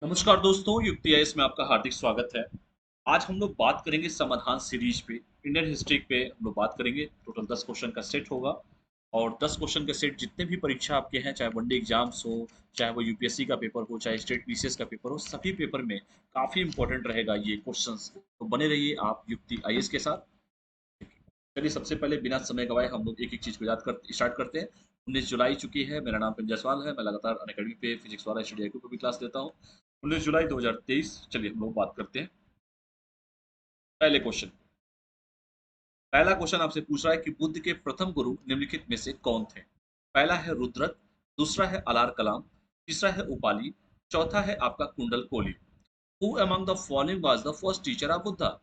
नमस्कार दोस्तों, युक्ति आईएएस में आपका हार्दिक स्वागत है। आज हम लोग बात करेंगे समाधान सीरीज पे, इंडियन हिस्ट्री पे हम लोग बात करेंगे। टोटल 10 क्वेश्चन का सेट होगा और 10 क्वेश्चन के सेट जितने भी परीक्षा आपके हैं, चाहे वनडे एग्जाम्स हो, चाहे वो यूपीएससी का पेपर हो, चाहे स्टेट बीसीएस का पेपर हो, सभी पेपर में काफी इंपॉर्टेंट रहेगा ये क्वेश्चंस। तो बने रहिए आप युक्ति आईएएस के साथ। चलिए सबसे पहले बिना समय गवाए हम लोग एक एक चीज को याद कर स्टार्ट करते हैं। 19 जुलाई चुकी है। मेरा नाम पिंजय जायसवाल है। मैं लगातार अनअकैडमी पे फिजिक्स वाला स्टडी को भी क्लास देता हूँ। 19 जुलाई 2023। चलिए हम लोग बात करते हैं पहले क्वेश्चन। पहला क्वेश्चन आपसे पूछ रहा है कि बुद्ध के प्रथम गुरु निम्नलिखित में से कौन थे। पहला है रुद्रक, दूसरा है अलार कलाम, तीसरा है उपाली, चौथा है आपका कुंडल कोली। Who among the following was the first teacher of Buddha.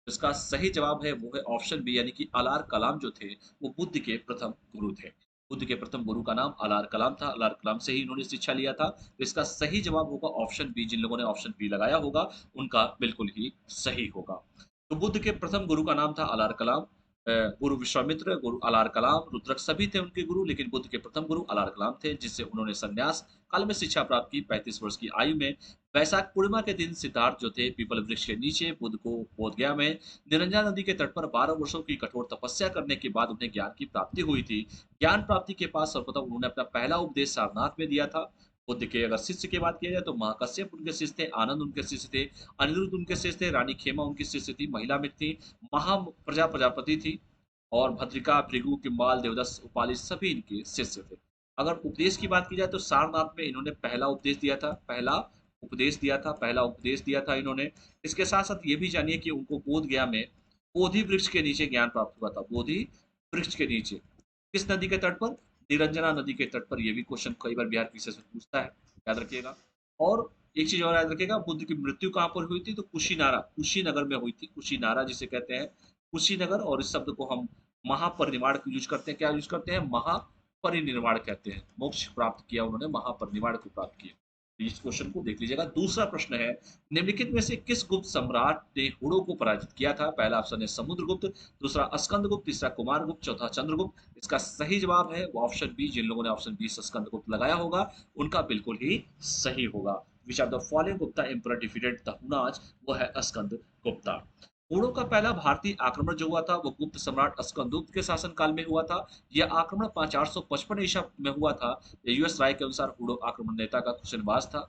इसका सही जवाब है वो है ऑप्शन बी, यानी कि अलार कलाम जो थे वो बुद्ध के प्रथम गुरु थे। बुद्ध के प्रथम गुरु का नाम अलार कलाम था। अलार कलाम से ही इन्होंने शिक्षा लिया था। तो इसका सही जवाब होगा ऑप्शन बी। जिन लोगों ने ऑप्शन बी लगाया होगा उनका बिल्कुल ही सही होगा। तो बुद्ध के प्रथम गुरु का नाम था अलार कलाम। गुरु विश्वामित्र, गुरु अलार कलाम, रुद्रक सभी थे उनके गुरु, लेकिन बुद्ध के प्रथम गुरु अलार कलाम थे, जिससे उन्होंने संन्यास काल में शिक्षा प्राप्त की। 35 वर्ष की आयु में वैशाख पूर्णिमा के दिन सिद्धार्थ जो थे पीपल वृक्ष के नीचे बुद्ध को बोधगया में निरंजन नदी के तट पर 12 वर्षों की कठोर तपस्या करने के बाद उन्हें ज्ञान की प्राप्ति हुई थी। ज्ञान प्राप्ति के बाद सर्वप्रथम उन्होंने अपना पहला उपदेश सारनाथ में दिया था। बुद्ध के अगर शिष्य की बात किया जाए तो महाकश्यप उनके शिष्य थे, आनंद उनके शिष्य थे, अनिरुद्ध उनके शिष्य थे, रानी खेमा उनकी शिष्य थी, महिला में थी, प्रजापति थी, और भद्रिका, भृगु, किम्बाल, देवदत्त, उपाली सभी इनके शिष्य थे। अगर उपदेश की बात की जाए तो सारनाथ में इन्होंने पहला उपदेश दिया था। पहला उपदेश दिया था इन्होंने। इसके साथ साथ ये भी जानिए कि उनको बोध गया में बोधि वृक्ष के नीचे ज्ञान प्राप्त हुआ था। बोधि वृक्ष के नीचे किस नदी के तट पर? निरंजना नदी के तट पर। ये भी क्वेश्चन कई बार बिहार पीसीएस में पूछता है, याद रखिएगा। और एक चीज और याद रखिएगा, बुद्ध की मृत्यु कहाँ पर हुई थी? तो कुशीनगर में हुई थी। कुशीनारा जिसे कहते हैं, कुशीनगर। और इस शब्द को हम महापरिनिर्वाण यूज करते हैं। क्या यूज करते हैं? महापरिनिर्वाण कहते हैं। मोक्ष प्राप्त किया उन्होंने, महापरिनिर्वाण को प्राप्त किया। तो इस क्वेश्चन को देख लीजिएगा। दूसरा प्रश्न है, निम्नलिखित में से किस गुप्त सम्राट ने हुड़ों को पराजित किया था? पहला ऑप्शन है समुद्रगुप्त, दूसरा स्कंदगुप्त, तीसरा कुमारगुप्त, चौथा चंद्रगुप्त। इसका सही जवाब है वो ऑप्शन बी। जिन लोगों ने ऑप्शन बी स्कंदगुप्त लगाया होगा उनका बिल्कुल ही सही होगा। Which of the following Gupta emperor defeated the Hunas? वो है स्कंदगुप्ता। हुणों का पहला भारतीय आक्रमण जो हुआ था वो गुप्त सम्राट स्कंदगुप्त के शासनकाल में हुआ था। यह आक्रमण 455 ईसा में हुआ था। यूएस राय के अनुसार हुड़ो आक्रमण नेता का कुशनवाज था।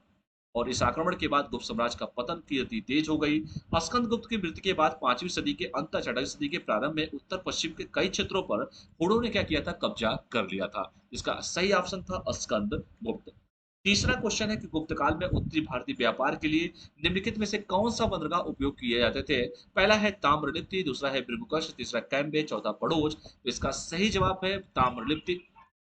और इस आक्रमण के बाद गुप्त साम्राज्य का पतन की गति तेज हो गई। स्कंदगुप्त की मृत्यु के बाद 5वीं सदी के अंत, 6वीं सदी के प्रारंभ में उत्तर पश्चिम के कई क्षेत्रों पर हुड़ों ने क्या किया था? कब्जा कर लिया था। इसका सही ऑप्शन था स्कंदगुप्त। तीसरा क्वेश्चन है कि गुप्त काल में उत्तरी भारतीय व्यापार के लिए निम्नलिखित में से कौन सा बंदरगाह उपयोग किए जाते थे? पहला है ताम्रलिप्ति, दूसरा है भृगुकश, तीसरा कैम्बे, चौथा पड़ोज। तो इसका सही जवाब है ताम्रलिप्ति।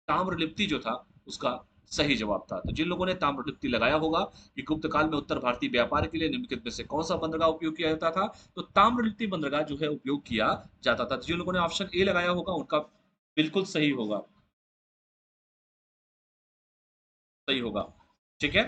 ताम्रलिप्ति जो था उसका सही जवाब था। तो जिन लोगों ने ताम्रलिप्ति लगाया होगा कि गुप्त काल में उत्तर भारतीय व्यापार के लिए निम्नलिखित में से कौन सा बंदरगाह उपयोग किया जाता था, तो ताम्रलिप्ति बंदरगाह जो है उपयोग किया जाता था। तो जिन लोगों ने ऑप्शन ए लगाया होगा उनका बिल्कुल सही होगा। सही होगा। ठीक है।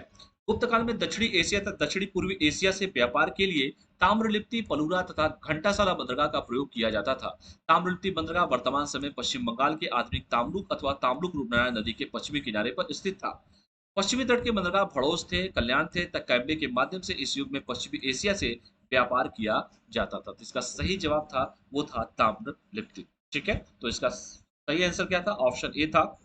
गुप्त काल में दक्षिणी एशिया तथा दक्षिणी पूर्वी एशिया से व्यापार के लिए ताम्रलिप्ति, पलूरा तथा घंटासाला बंदरगाह का प्रयोग किया जाता था। ताम्रलिप्ति बंदरगाह वर्तमान समय पश्चिम बंगाल के आधुनिक तामलुक अथवा तामलुक रूपनारायण नदी के पश्चिमी किनारे पर स्थित था। पश्चिमी तट के बंदरगाह भड़ोस थे, कल्याण थे, तक कैम्बे के माध्यम से इस युग में पश्चिमी एशिया से व्यापार किया जाता था। तो इसका सही जवाब था वो था ताम्रलिप्ति। ठीक है। तो इसका सही आंसर क्या था? ऑप्शन ए था।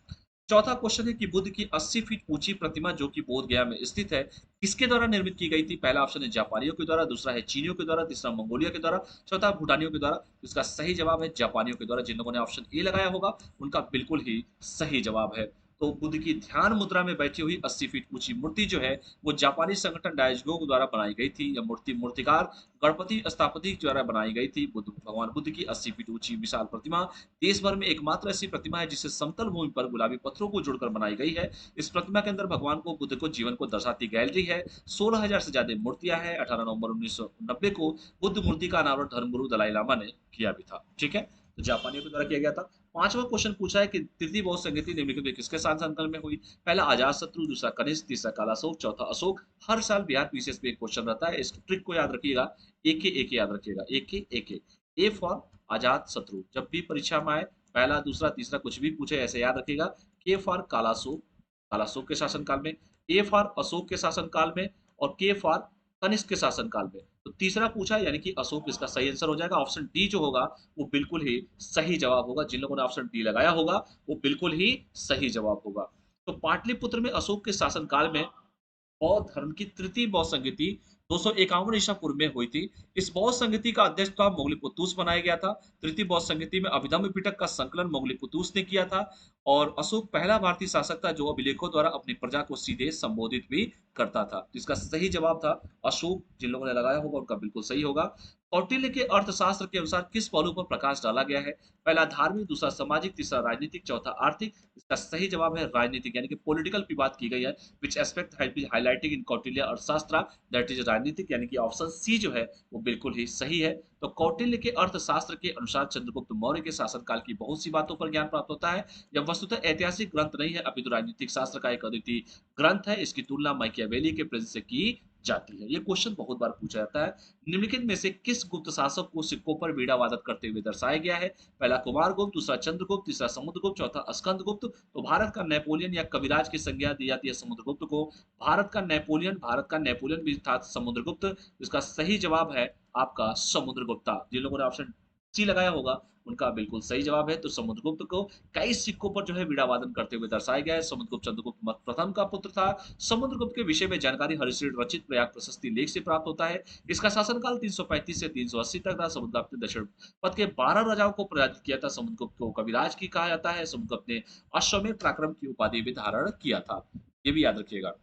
चौथा क्वेश्चन है कि बुद्ध की 80 फीट ऊंची प्रतिमा जो कि बोध गया में स्थित है, किसके द्वारा निर्मित की गई थी? पहला ऑप्शन है जापानियों के द्वारा, दूसरा है चीनियों के द्वारा, तीसरा मंगोलिया के द्वारा, चौथा भूटानियों के द्वारा। तो इसका सही जवाब है जापानियों के द्वारा। जिन लोगों ने ऑप्शन ए लगाया होगा उनका बिल्कुल ही सही जवाब है। तो बुद्ध की ध्यान मुद्रा में बैठी हुई 80 फीट ऊंची मूर्ति जो है वो जापानी संगठन डायजगो द्वारा बनाई गई थी। यह मूर्ति मूर्तिकार गणपति स्थापति द्वारा बनाई गई थी। भगवान बुद्ध की 80 फीट ऊंची विशाल प्रतिमा देश भर में एकमात्र ऐसी प्रतिमा है जिसे समतल भूमि पर गुलाबी पत्थरों को जोड़कर बनाई गई है। इस प्रतिमा के अंदर भगवान को बुद्ध को जीवन को दर्शाती गैलरी है। 16,000 से ज्यादा मूर्तियां हैं। 18 नवंबर 1990 को बुद्ध मूर्ति का अनावरण धर्मगुरु दलाई लामा ने किया भी था। ठीक है। तो जापानियों के द्वारा किया गया था। पांचवा क्वेश्चन पूछा है कि तृतीय बौद्ध संगति निम्नलिखित में किसके शासनकाल में हुई? पहला अजात शत्रु, दूसरा कनिष्क, तीसरा कालाशोक, चौथा अशोक। हर साल बिहार पीसीएस में एक क्वेश्चन रहता है, इस ट्रिक को याद रखिएगा। एक याद रखिएगा। एक ए फॉर अजात शत्रु। जब भी परीक्षा में आए पहला, दूसरा, तीसरा कुछ भी पूछे ऐसे याद रखिएगा। के फॉर कालाशोक, कालाशोक के शासनकाल में। ए फॉर अशोक के शासनकाल में। और के फॉर कनिष्क के शासनकाल में। तो तीसरा पूछा यानी कि अशोक इसका सही आंसर हो जाएगा। ऑप्शन डी जो होगा वो बिल्कुल ही सही जवाब होगा। जिन लोगों ने ऑप्शन डी लगाया होगा वो बिल्कुल ही सही जवाब होगा। तो पाटलिपुत्र में अशोक के शासनकाल में बौद्ध धर्म की तृतीय बौद्ध संगति 251 ईसा पूर्व में हुई थी। इस बौद्ध संगति का अध्यक्ष था मोगलीपुतुस बनाया गया था। तृतीय बौद्ध संगति में अभिधम्म पिटक का संकलन मोगलीपुतुस ने किया था। और अशोक पहला भारतीय शासक था जो अभिलेखों द्वारा अपनी प्रजा को सीधे संबोधित भी करता था। तो इसका सही जवाब था अशोक। जिन लोगों ने लगाया होगा उनका बिल्कुल सही होगा। कौटिल्य के अर्थशास्त्र के अनुसार किस पहलू पर प्रकाश डाला गया है? पहला धार्मिक, दूसरा सामाजिक, तीसरा राजनीतिक, चौथा आर्थिक। इसका सही जवाब है राजनीतिक, यानी कि पॉलिटिकल की बात की गई है। विच एस्पेक्ट हैज बीन हाइलाइटेड इन कौटिल्य अर्थशास्त्र, दैट इज राजनीतिक, यानी कि ऑप्शन सी जो है वो बिल्कुल ही सही है। तो कौटिल्य के अर्थशास्त्र के अनुसार चंद्रगुप्त मौर्य के शासनकाल की बहुत सी बातों पर ज्ञान प्राप्त होता है। यह वस्तुतः ऐतिहासिक ग्रंथ नहीं है अपितु राजनीतिक शास्त्र का एक अद्वितीय ग्रंथ है। इसकी तुलना माइकियावेली के प्रिंस से की जाती है। ये क्वेश्चन बहुत बार पूछा जाता है। निम्नलिखित में से किस गुप्त शासक को सिक्कों पर वीणा वादक करते हुए दर्शाया गया है? पहला कुमारगुप्त, दूसरा चंद्रगुप्त, तीसरा समुद्रगुप्त, चौथा स्कंदगुप्त। तो भारत का नेपोलियन या कविराज की संज्ञा दी जाती है समुद्रगुप्त को। भारत का नेपोलियन भी था समुद्रगुप्त। इसका सही जवाब है आपका समुद्रगुप्ता। जिन लोगों ने ऑप्शन सी लगाया होगा उनका बिल्कुल सही जवाब है। तो समुद्रगुप्त को कई सिक्कों पर जो है वीणा वादन करते हुए दर्शाया गया है। समुद्रगुप्त चंद्रगुप्त प्रथम का पुत्र था। समुद्रगुप्त के विषय में जानकारी हरिश्चंद्र रचित प्रयाग प्रशस्ति लेख से प्राप्त होता है। इसका शासनकाल 335 से 380 तक था। समुद्रगुप्त ने दक्षिण पथ के 12 राजाओं को पराजित किया था। समुद्रगुप्त को कविराज की कहा जाता है। समुद्रगुप्त ने अश्वमेध पराक्रम की उपाधि भी धारण किया था। ये भी याद रखिएगा।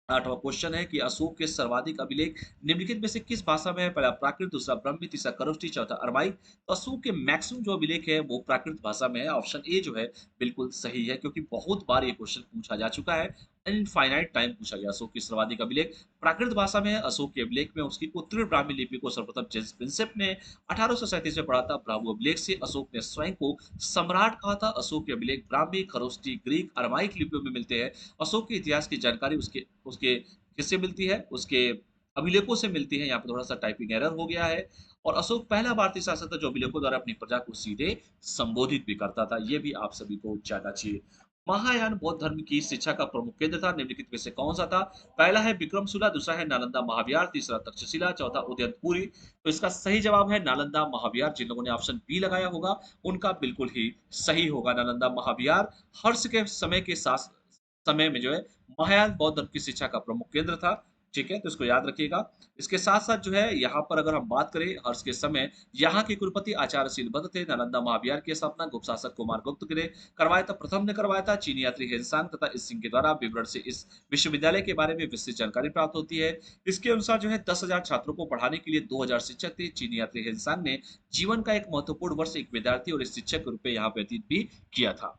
आठवां क्वेश्चन है कि अशोक के सर्वाधिक अभिलेख निम्नलिखित में से किस भाषा में है? पहला प्राकृत, दूसरा ब्राह्मी, तीसरा खरोष्ठी, चौथा अरमाई। तो अशोक के मैक्सिमम जो अभिलेख है वो प्राकृत भाषा में है। ऑप्शन ए जो है बिल्कुल सही है, क्योंकि बहुत बार ये क्वेश्चन पूछा जा चुका है। इनफाइनाइट टाइम पूछा गया। अशोक की सर्वाधिक अभिलेख प्राकृत भाषा में है। अशोक के अभिलेख में उसकी उत्तरी ब्राह्मी लिपि को सर्वप्रथम जेम्स प्रिंसेप ने 1837 में पढ़ा था। ब्राह्मो अभिलेख से अशोक ने स्वयं को सम्राट कहा था। अशोक के अभिलेख ब्राह्मी, खरोष्ठी, ग्रीक, अरमाइक लिपियों में मिलते हैं। अशोक के इतिहास की जानकारी उसके उसके किससे मिलती है? उसके अभिलेखों से मिलती है। यहाँ पे थोड़ा सा टाइपिंग एरर हो गया है। और अशोक पहला भारतीय शासक था जो अभिलेखों द्वारा अपनी प्रजा को सीधे संबोधित भी करता था। ये भी आप सभी को जानना चाहिए। महायान बौद्ध धर्म की शिक्षा का प्रमुख केंद्र था। निम्नलिखित में से कौन सा था? पहला है विक्रमशिला, दूसरा है नालंदा महाविहार, तीसरा तक्षशिला, चौथा उदयनपुरी। तो इसका सही जवाब है नालंदा महाविहार। जिन लोगों ने ऑप्शन बी लगाया होगा उनका बिल्कुल ही सही होगा। नालंदा महाविहार हर्ष के समय के साथ समय में जो है महायान बौद्ध धर्म की शिक्षा का प्रमुख केंद्र था। ठीक है, तो इसको याद रखिएगा। इसके साथ साथ जो है यहाँ पर अगर हम बात करें हर्ष के समय, यहाँ के कुलपति आचार्यशील भट्ट थे। नालंदा महाविहार की स्थापना गुप्त शासक कुमार गुप्त ने करवाया था। प्रथम ने करवाया था। चीनी यात्री हेनसांग तथा इस सिंह के द्वारा विवरण से इस विश्वविद्यालय के बारे में विस्तृत जानकारी प्राप्त होती है। इसके अनुसार जो है 10,000 छात्रों को पढ़ाने के लिए 2,000 शिक्षक थे। चीनी यात्री हेनसांग ने जीवन का एक महत्वपूर्ण वर्ष एक विद्यार्थी और एक शिक्षक के रूप में यहाँ व्यतीत भी किया था।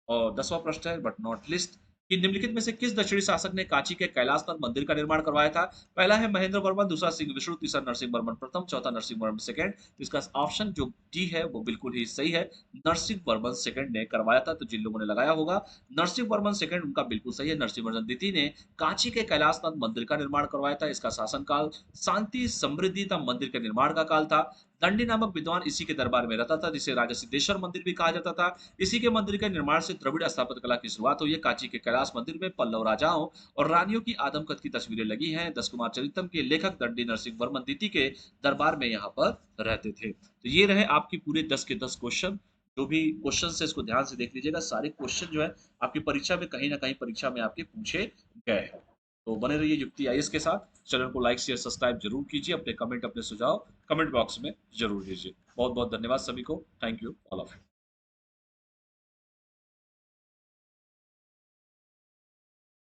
और 10वां प्रश्न है बट नॉट लिस्ट कि निम्नलिखित में से किस दक्षिणी शासक ने कांची के कैलाशनाथ मंदिर का निर्माण करवाया था? पहला है महेंद्र वर्मन, दूसरा सिंह विष्णु, तीसरा नरसिंह वर्मन प्रथम, चौथा नरसिंह वर्मन सेकंड। तो इसका ऑप्शन जो डी है वो बिल्कुल ही सही है। नरसिंह वर्मन सेकंड ने करवाया था। तो जिन लोगों ने लगाया होगा नरसिंह वर्मन सेकंड उनका बिल्कुल सही है। नरसिंह वर्मन द्वितीय ने कांची के कैलाशनाथ मंदिर का निर्माण करवाया था। इसका शासनकाल शांति समृद्धि मंदिर के निर्माण का काल था। दंडी नामक विद्वान इसी के दरबार में रहता था, जिसे राजा सिद्धेश्वर मंदिर भी कहा जाता था। इसी के मंदिर के निर्माण से द्रविड़ स्थापत्य कला की शुरुआत हुई है। कांची के कैलाश मंदिर में पल्लव राजाओं और रानियों की आदमकद की तस्वीरें लगी हैं। दस कुमार चरितम के लेखक दंडी नरसिंह वर्मन द्वितीय के दरबार में यहाँ पर रहते थे। तो ये रहे आपकी पूरे 10 के 10 क्वेश्चन। जो भी क्वेश्चन है इसको ध्यान से देख लीजिएगा। सारे क्वेश्चन जो है आपकी परीक्षा में कहीं ना कहीं परीक्षा में आपके पूछे गए हैं। तो बने रहिए युक्ति आईएएस के साथ। चैनल को लाइक शेयर सब्सक्राइब जरूर कीजिए। अपने कमेंट अपने सुझाव कमेंट बॉक्स में जरूर दीजिए। बहुत बहुत धन्यवाद सभी को। Thank you all of you.